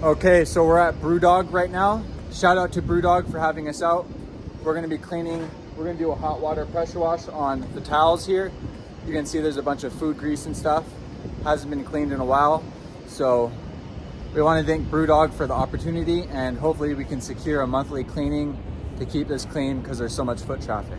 Okay, so we're at BrewDog right now. Shout out to BrewDog for having us out. We're gonna be cleaning, we're gonna do a hot water pressure wash on the towels here. You can see there's a bunch of food grease and stuff. Hasn't been cleaned in a while. So we wanna thank BrewDog for the opportunity, and hopefully we can secure a monthly cleaning to keep this clean because there's so much foot traffic.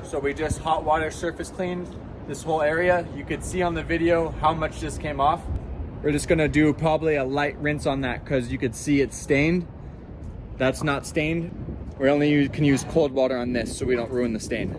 So we just hot water surface cleaned this whole area. You could see on the video how much just came off. We're just gonna do probably a light rinse on that because you could see it's stained. That's not stained. We only can use cold water on this so we don't ruin the stain.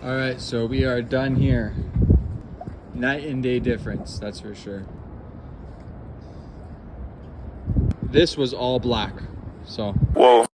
All right, so we are done here. Night and day difference, that's for sure. This was all black, so. Whoa.